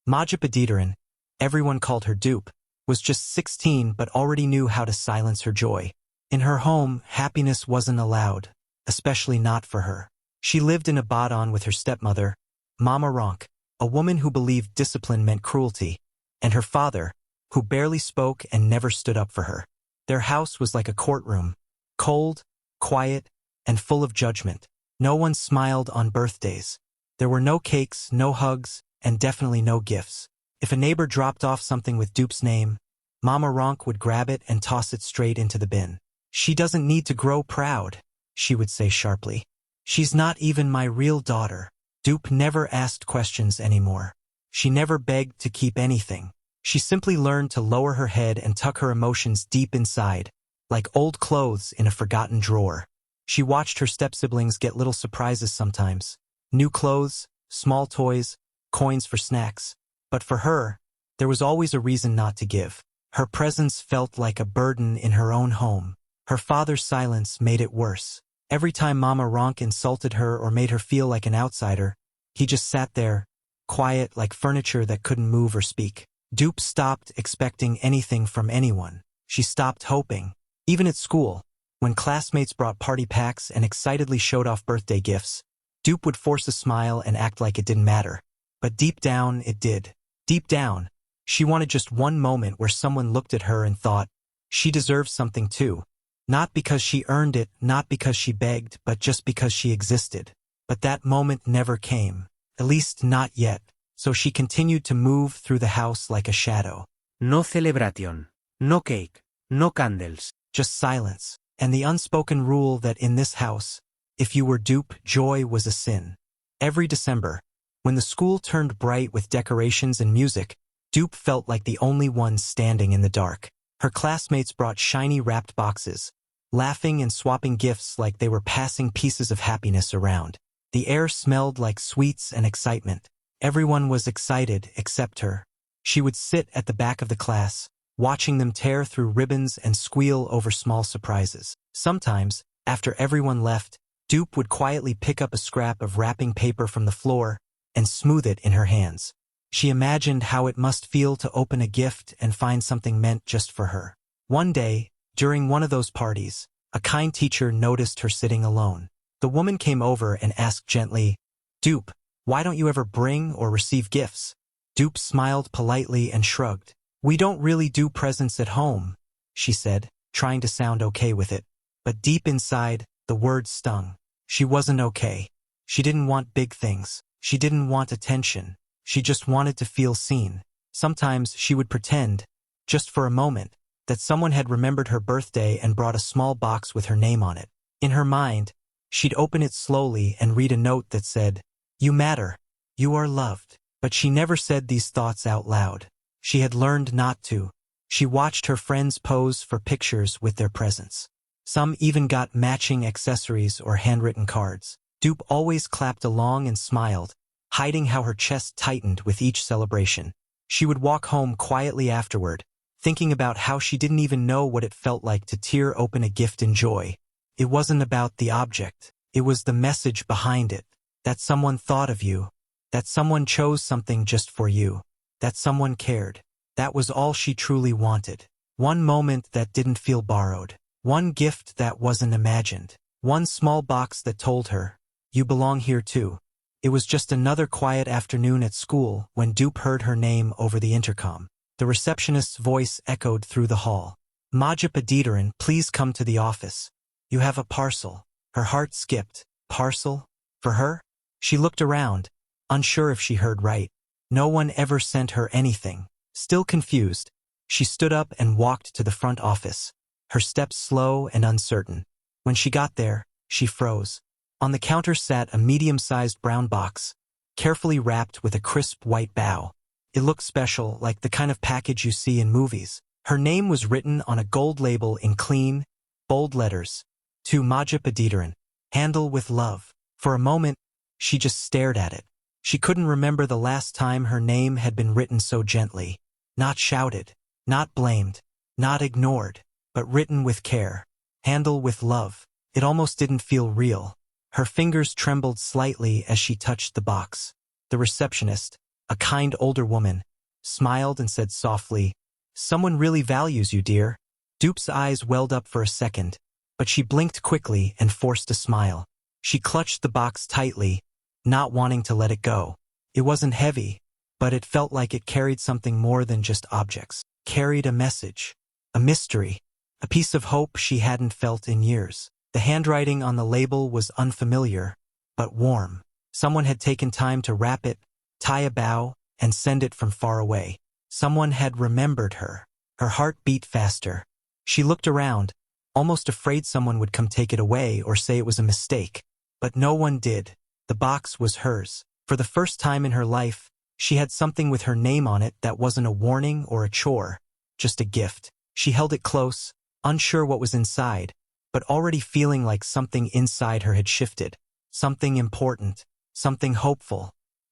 Majapadidaran, everyone called her Dupe, was just 16 but already knew how to silence her joy. In her home, happiness wasn't allowed, especially not for her. She lived in a badon with her stepmother, Mama Ronk, a woman who believed discipline meant cruelty, and her father, who barely spoke and never stood up for her. Their house was like a courtroom, cold, quiet, and full of judgment. No one smiled on birthdays. There were no cakes, no hugs, and definitely no gifts. If a neighbor dropped off something with Dupe's name, Mama Ronk would grab it and toss it straight into the bin. "She doesn't need to grow proud," she would say sharply. "She's not even my real daughter." Dupe never asked questions anymore. She never begged to keep anything. She simply learned to lower her head and tuck her emotions deep inside, like old clothes in a forgotten drawer. She watched her step-siblings get little surprises sometimes. New clothes, small toys, coins for snacks. But for her, there was always a reason not to give. Her presence felt like a burden in her own home. Her father's silence made it worse. Every time Mama Ronk insulted her or made her feel like an outsider, he just sat there, quiet like furniture that couldn't move or speak. Dupe stopped expecting anything from anyone. She stopped hoping. Even at school, when classmates brought party packs and excitedly showed off birthday gifts, Dupe would force a smile and act like it didn't matter. But deep down, it did. Deep down, she wanted just one moment where someone looked at her and thought, she deserves something too. Not because she earned it, not because she begged, but just because she existed. But that moment never came. At least not yet. So she continued to move through the house like a shadow. No celebration. No cake. No candles. Just silence. And the unspoken rule that in this house, if you were Dupe, joy was a sin. Every December, when the school turned bright with decorations and music, Dupe felt like the only one standing in the dark. Her classmates brought shiny wrapped boxes, laughing and swapping gifts like they were passing pieces of happiness around. The air smelled like sweets and excitement. Everyone was excited except her. She would sit at the back of the class, watching them tear through ribbons and squeal over small surprises. Sometimes, after everyone left, Dupe would quietly pick up a scrap of wrapping paper from the floor and smooth it in her hands. She imagined how it must feel to open a gift and find something meant just for her. One day, during one of those parties, a kind teacher noticed her sitting alone. The woman came over and asked gently, "Dupe, why don't you ever bring or receive gifts?" Dupe smiled politely and shrugged. "We don't really do presents at home," she said, trying to sound okay with it. But deep inside, the words stung. She wasn't okay. She didn't want big things. She didn't want attention. She just wanted to feel seen. Sometimes she would pretend, just for a moment, that someone had remembered her birthday and brought a small box with her name on it. In her mind, she'd open it slowly and read a note that said, "You matter. You are loved." But she never said these thoughts out loud. She had learned not to. She watched her friends pose for pictures with their presents. Some even got matching accessories or handwritten cards. Dupe always clapped along and smiled, hiding how her chest tightened with each celebration. She would walk home quietly afterward, thinking about how she didn't even know what it felt like to tear open a gift in joy. It wasn't about the object. It was the message behind it. That someone thought of you. That someone chose something just for you. That someone cared. That was all she truly wanted. One moment that didn't feel borrowed. One gift that wasn't imagined. One small box that told her, "You belong here too." It was just another quiet afternoon at school when Dupe heard her name over the intercom. The receptionist's voice echoed through the hall. "Majapadidaran, please come to the office. You have a parcel." Her heart skipped. Parcel? For her? She looked around, unsure if she heard right. No one ever sent her anything. Still confused, she stood up and walked to the front office, her steps slow and uncertain. When she got there, she froze. On the counter sat a medium-sized brown box, carefully wrapped with a crisp white bow. It looked special, like the kind of package you see in movies. Her name was written on a gold label in clean, bold letters. To Majapadidaran, handle with love. For a moment, she just stared at it. She couldn't remember the last time her name had been written so gently. Not shouted, not blamed, not ignored, but written with care. Handle with love. It almost didn't feel real. Her fingers trembled slightly as she touched the box. The receptionist, A kind older woman smiled and said softly, "Someone really values you, dear." Dupe's eyes welled up for a second, but she blinked quickly and forced a smile. She clutched the box tightly, not wanting to let it go. It wasn't heavy, but it felt like it carried something more than just objects. Carried a message, a mystery, a piece of hope she hadn't felt in years. The handwriting on the label was unfamiliar, but warm. Someone had taken time to wrap it, tie a bow, and send it from far away. Someone had remembered her. Her heart beat faster. She looked around, almost afraid someone would come take it away or say it was a mistake. But no one did. The box was hers. For the first time in her life, she had something with her name on it that wasn't a warning or a chore, just a gift. She held it close, unsure what was inside, but already feeling like something inside her had shifted. Something important, something hopeful.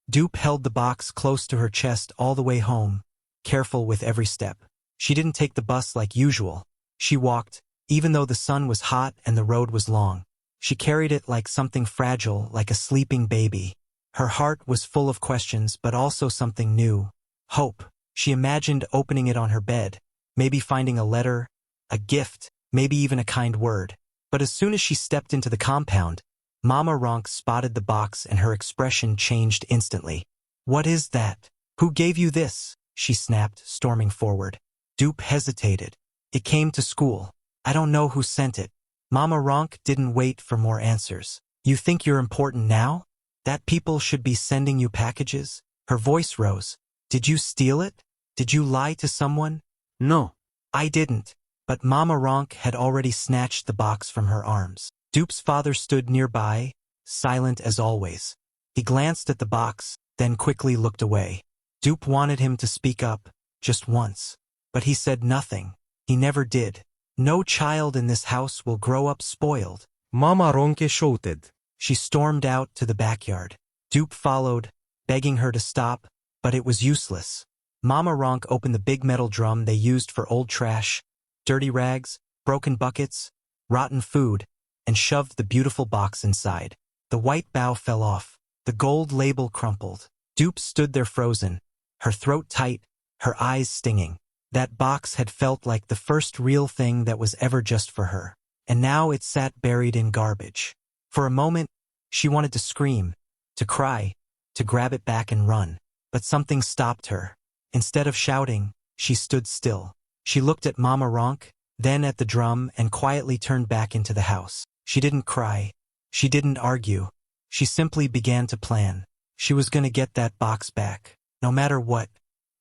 Dupe held the box close to her chest all the way home, careful with every step. She didn't take the bus like usual. She walked, even though the sun was hot and the road was long. She carried it like something fragile, like a sleeping baby. Her heart was full of questions, but also something new. Hope. She imagined opening it on her bed, maybe finding a letter, a gift, maybe even a kind word. But as soon as she stepped into the compound, Mama Ronk spotted the box and her expression changed instantly. "What is that? Who gave you this?" she snapped, storming forward. Dupe hesitated. "It came to school. I don't know who sent it." Mama Ronk didn't wait for more answers. "You think you're important now? That people should be sending you packages?" Her voice rose. "Did you steal it? Did you lie to someone?" No. "I didn't." But Mama Ronk had already snatched the box from her arms. Dupe's father stood nearby, silent as always. He glanced at the box, then quickly looked away. Dupe wanted him to speak up, just once. But he said nothing. He never did. No child in this house will grow up spoiled. Mama Ronke shouted. She stormed out to the backyard. Dupe followed, begging her to stop, but it was useless. Mama Ronk opened the big metal drum they used for old trash, dirty rags, broken buckets, rotten food, and shoved the beautiful box inside. The white bow fell off. The gold label crumpled. Dupe stood there frozen, her throat tight, her eyes stinging. That box had felt like the first real thing that was ever just for her. And now it sat buried in garbage. For a moment, she wanted to scream, to cry, to grab it back and run. But something stopped her. Instead of shouting, she stood still. She looked at Mama Ronk, then at the drum, and quietly turned back into the house. She didn't cry. She didn't argue. She simply began to plan. She was going to get that box back, no matter what.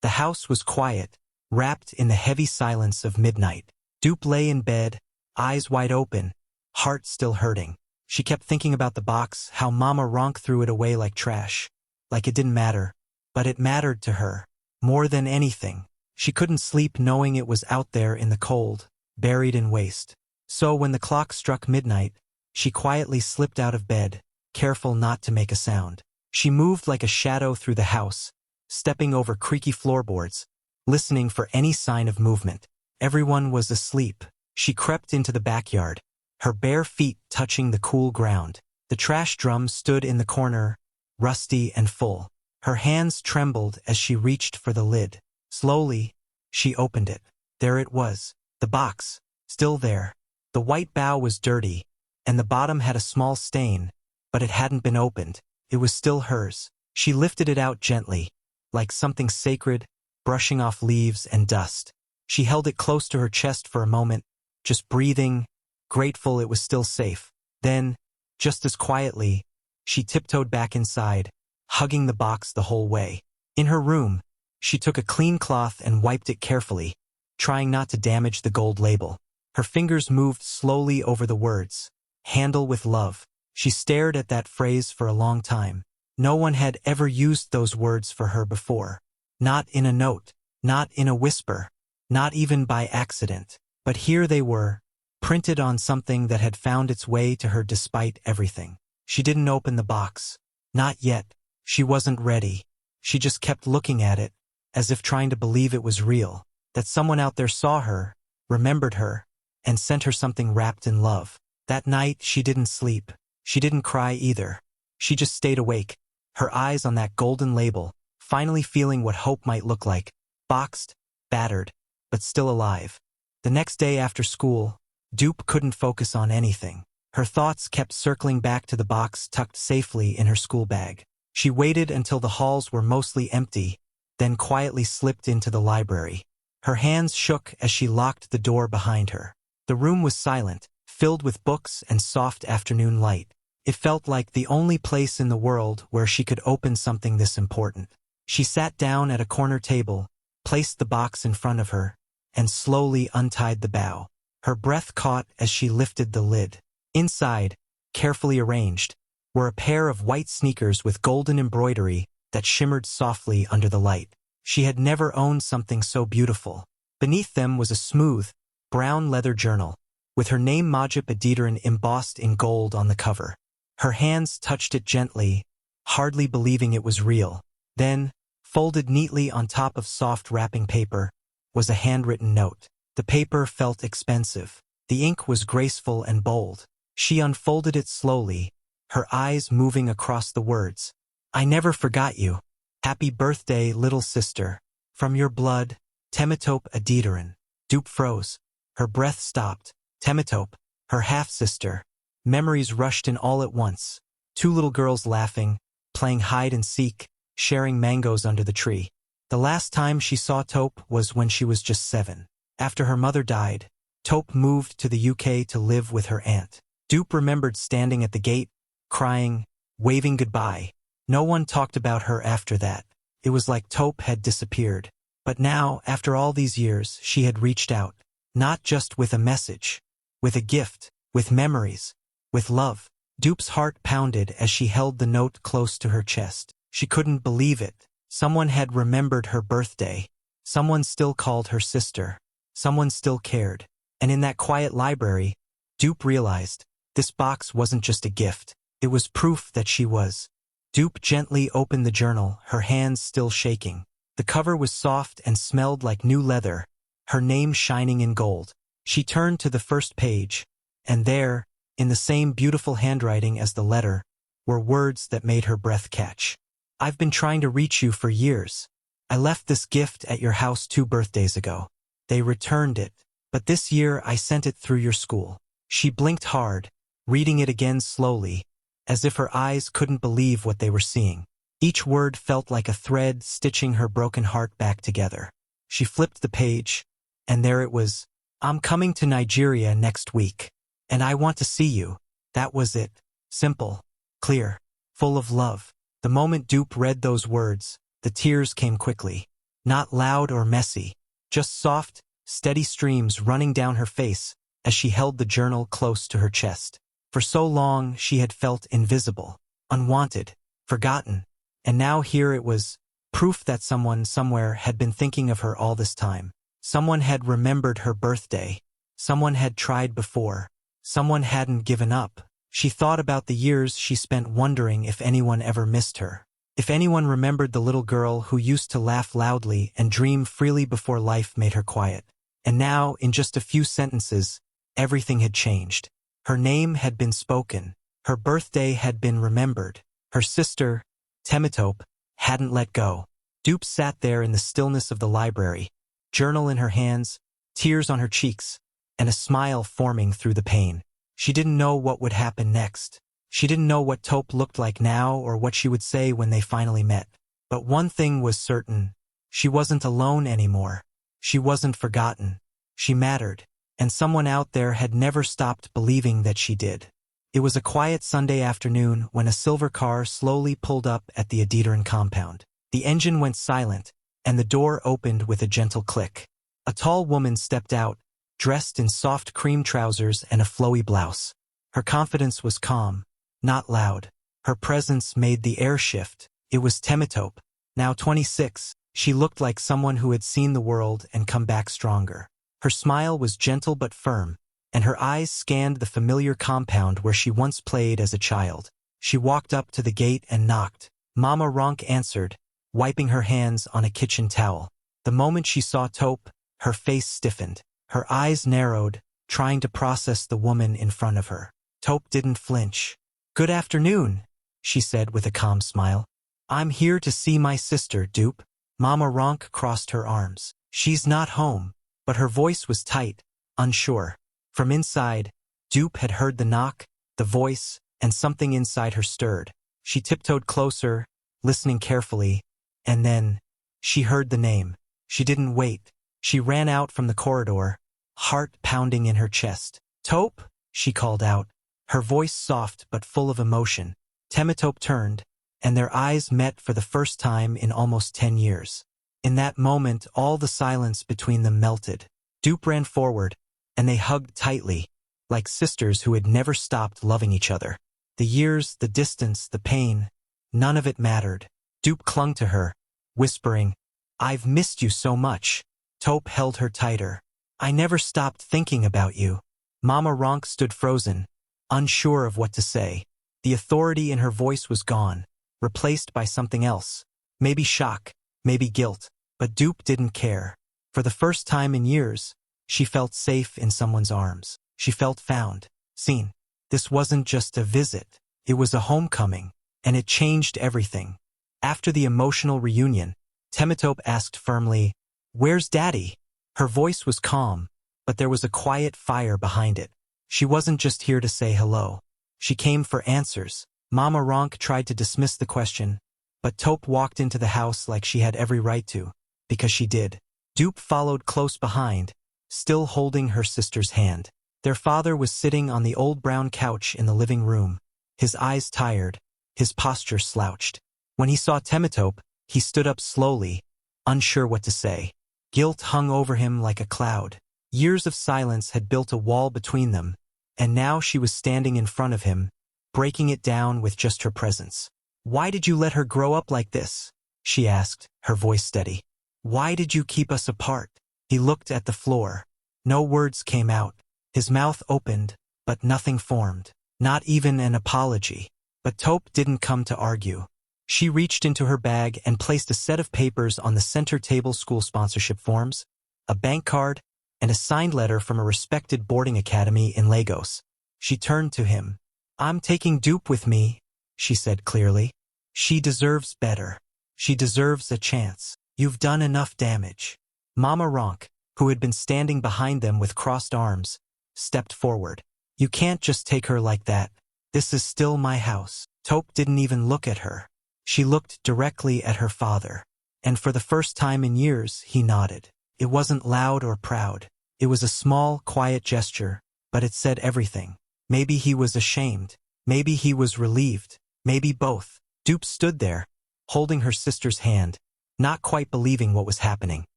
The house was quiet, wrapped in the heavy silence of midnight. Dupe lay in bed, eyes wide open, heart still hurting. She kept thinking about the box, how Mama Ronk threw it away like trash, like it didn't matter. But it mattered to her, more than anything. She couldn't sleep knowing it was out there in the cold, buried in waste. So when the clock struck midnight, she quietly slipped out of bed, careful not to make a sound. She moved like a shadow through the house, stepping over creaky floorboards, listening for any sign of movement. Everyone was asleep. She crept into the backyard, her bare feet touching the cool ground. The trash drum stood in the corner, rusty and full. Her hands trembled as she reached for the lid. Slowly, she opened it. There it was, the box, still there. The white bow was dirty, and the bottom had a small stain, but it hadn't been opened. It was still hers. She lifted it out gently, like something sacred, brushing off leaves and dust. She held it close to her chest for a moment, just breathing, grateful it was still safe. Then, just as quietly, she tiptoed back inside, hugging the box the whole way. In her room, she took a clean cloth and wiped it carefully, trying not to damage the gold label. Her fingers moved slowly over the words, "Handle with love." She stared at that phrase for a long time. No one had ever used those words for her before. Not in a note, not in a whisper, not even by accident. But here they were, printed on something that had found its way to her despite everything. She didn't open the box. Not yet. She wasn't ready. She just kept looking at it, as if trying to believe it was real, that someone out there saw her, remembered her, and sent her something wrapped in love. That night she didn't sleep. She didn't cry either. She just stayed awake, her eyes on that golden label, finally feeling what hope might look like, boxed, battered, but still alive. The next day after school, Dupe couldn't focus on anything. Her thoughts kept circling back to the box tucked safely in her school bag. She waited until the halls were mostly empty, then quietly slipped into the library. Her hands shook as she locked the door behind her. The room was silent, filled with books and soft afternoon light. It felt like the only place in the world where she could open something this important. She sat down at a corner table, placed the box in front of her, and slowly untied the bow. Her breath caught as she lifted the lid. Inside, carefully arranged, were a pair of white sneakers with golden embroidery that shimmered softly under the light. She had never owned something so beautiful. Beneath them was a smooth, brown leather journal, with her name Majip Aditiran embossed in gold on the cover. Her hands touched it gently, hardly believing it was real. Then, folded neatly on top of soft wrapping paper, was a handwritten note. The paper felt expensive. The ink was graceful and bold. She unfolded it slowly, her eyes moving across the words. "I never forgot you. Happy birthday, little sister. From your blood, Temitope Aditiran." Dupe froze. Her breath stopped. Temitope, her half-sister. Memories rushed in all at once. Two little girls laughing, playing hide-and-seek, sharing mangoes under the tree. The last time she saw Taupe was when she was just 7. After her mother died, Taupe moved to the UK to live with her aunt. Dupe remembered standing at the gate, crying, waving goodbye. No one talked about her after that. It was like Taupe had disappeared. But now, after all these years, she had reached out. Not just with a message. With a gift. With memories. With love. Dupe's heart pounded as she held the note close to her chest. She couldn't believe it. Someone had remembered her birthday. Someone still called her sister. Someone still cared. And in that quiet library, Dupe realized this box wasn't just a gift. It was proof that she was. Dupe gently opened the journal, her hands still shaking. The cover was soft and smelled like new leather, her name shining in gold. She turned to the first page, and there, in the same beautiful handwriting as the letter, were words that made her breath catch. "I've been trying to reach you for years. I left this gift at your house 2 birthdays ago. They returned it, but this year I sent it through your school." She blinked hard, reading it again slowly, as if her eyes couldn't believe what they were seeing. Each word felt like a thread stitching her broken heart back together. She flipped the page, and there it was. "I'm coming to Nigeria next week, and I want to see you." That was it. Simple, clear, full of love. The moment Dupe read those words, the tears came quickly. Not loud or messy, just soft, steady streams running down her face as she held the journal close to her chest. For so long, she had felt invisible, unwanted, forgotten, and now here it was, proof that someone somewhere had been thinking of her all this time. Someone had remembered her birthday. Someone had tried before. Someone hadn't given up. She thought about the years she spent wondering if anyone ever missed her. If anyone remembered the little girl who used to laugh loudly and dream freely before life made her quiet. And now, in just a few sentences, everything had changed. Her name had been spoken. Her birthday had been remembered. Her sister, Temitope, hadn't let go. Dupe sat there in the stillness of the library, journal in her hands, tears on her cheeks, and a smile forming through the pain. She didn't know what would happen next. She didn't know what Taupe looked like now or what she would say when they finally met. But one thing was certain. She wasn't alone anymore. She wasn't forgotten. She mattered. And someone out there had never stopped believing that she did. It was a quiet Sunday afternoon when a silver car slowly pulled up at the Aditiran compound. The engine went silent, and the door opened with a gentle click. A tall woman stepped out, dressed in soft cream trousers and a flowy blouse. Her confidence was calm, not loud. Her presence made the air shift. It was Temitope. Now 26, she looked like someone who had seen the world and come back stronger. Her smile was gentle but firm, and her eyes scanned the familiar compound where she once played as a child. She walked up to the gate and knocked. Mama Ronk answered, wiping her hands on a kitchen towel. The moment she saw Taupe, her face stiffened. Her eyes narrowed, trying to process the woman in front of her. Taupe didn't flinch. "Good afternoon," she said with a calm smile. I'm here to see my sister, Dupe. Mama Ronk crossed her arms. She's not home. But her voice was tight, unsure. From inside, Dupe had heard the knock, the voice, and something inside her stirred. She tiptoed closer, listening carefully, and then she heard the name. She didn't wait. She ran out from the corridor, heart pounding in her chest. Tope, she called out, her voice soft but full of emotion. Temitope turned, and their eyes met for the first time in almost 10 years. In that moment, all the silence between them melted. Dupe ran forward, and they hugged tightly, like sisters who had never stopped loving each other. The years, the distance, the pain, none of it mattered. Dupe clung to her, whispering, "I've missed you so much." Tope held her tighter. "I never stopped thinking about you." Mama Ronk stood frozen, unsure of what to say. The authority in her voice was gone, replaced by something else. Maybe shock, maybe guilt. But Dupe didn't care. For the first time in years, she felt safe in someone's arms. She felt found, seen. This wasn't just a visit. It was a homecoming, and it changed everything. After the emotional reunion, Temitope asked firmly, "Where's Daddy?" Her voice was calm, but there was a quiet fire behind it. She wasn't just here to say hello. She came for answers. Mama Ronk tried to dismiss the question, but Tope walked into the house like she had every right to, because she did. Dupe followed close behind, still holding her sister's hand. Their father was sitting on the old brown couch in the living room, his eyes tired, his posture slouched. When he saw Temitope, he stood up slowly, unsure what to say. Guilt hung over him like a cloud. Years of silence had built a wall between them, and now she was standing in front of him, breaking it down with just her presence. "Why did you let her grow up like this?" she asked, her voice steady. "Why did you keep us apart?" He looked at the floor. No words came out. His mouth opened, but nothing formed. Not even an apology. But Tope didn't come to argue. She reached into her bag and placed a set of papers on the center table: school sponsorship forms, a bank card, and a signed letter from a respected boarding academy in Lagos. She turned to him. "I'm taking Dupe with me," she said clearly. "She deserves better. She deserves a chance. You've done enough damage." Mama Ronk, who had been standing behind them with crossed arms, stepped forward. "You can't just take her like that. This is still my house." Tope didn't even look at her. She looked directly at her father. And for the first time in years, he nodded. It wasn't loud or proud. It was a small, quiet gesture, but it said everything. Maybe he was ashamed. Maybe he was relieved. Maybe both. Dupe stood there, holding her sister's hand, not quite believing what was happening.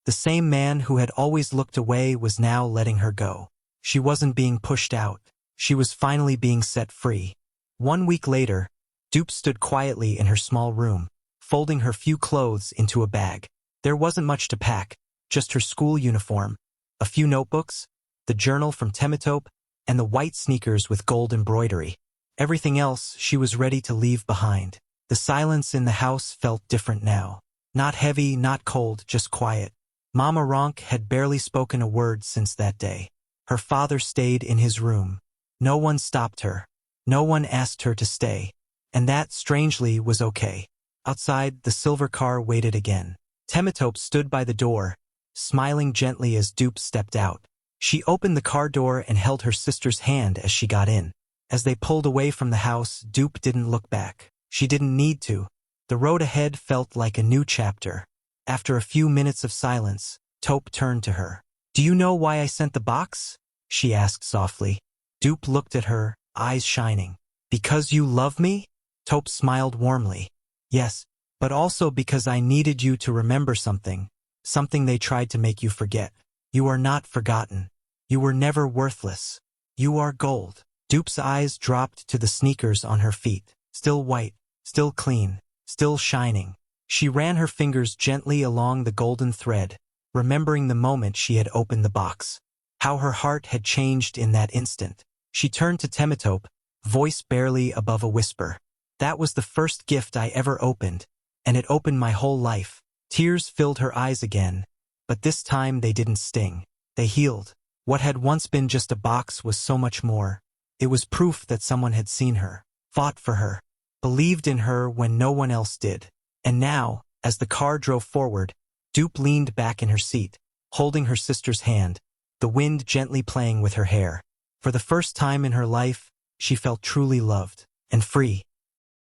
The same man who had always looked away was now letting her go. She wasn't being pushed out. She was finally being set free. 1 week later, Dupe stood quietly in her small room, folding her few clothes into a bag. There wasn't much to pack, just her school uniform, a few notebooks, the journal from Temitope, and the white sneakers with gold embroidery. Everything else she was ready to leave behind. The silence in the house felt different now. Not heavy, not cold, just quiet. Mama Ronk had barely spoken a word since that day. Her father stayed in his room. No one stopped her. No one asked her to stay. And that, strangely, was okay. Outside, the silver car waited again. Temitope stood by the door, smiling gently as Dupe stepped out. She opened the car door and held her sister's hand as she got in. As they pulled away from the house, Dupe didn't look back. She didn't need to. The road ahead felt like a new chapter. After a few minutes of silence, Tope turned to her. "Do you know why I sent the box?" she asked softly. Dupe looked at her, eyes shining. "Because you love me?" Tope smiled warmly. "Yes, but also because I needed you to remember something. Something they tried to make you forget. You are not forgotten. You were never worthless. You are gold." Dupe's eyes dropped to the sneakers on her feet. Still white, still clean, still shining. She ran her fingers gently along the golden thread, remembering the moment she had opened the box. How her heart had changed in that instant. She turned to Temitope, voice barely above a whisper. "That was the first gift I ever opened, and it opened my whole life." Tears filled her eyes again, but this time they didn't sting. They healed. What had once been just a box was so much more. It was proof that someone had seen her, fought for her, believed in her when no one else did. And now, as the car drove forward, Dupe leaned back in her seat, holding her sister's hand, the wind gently playing with her hair. For the first time in her life, she felt truly loved and free.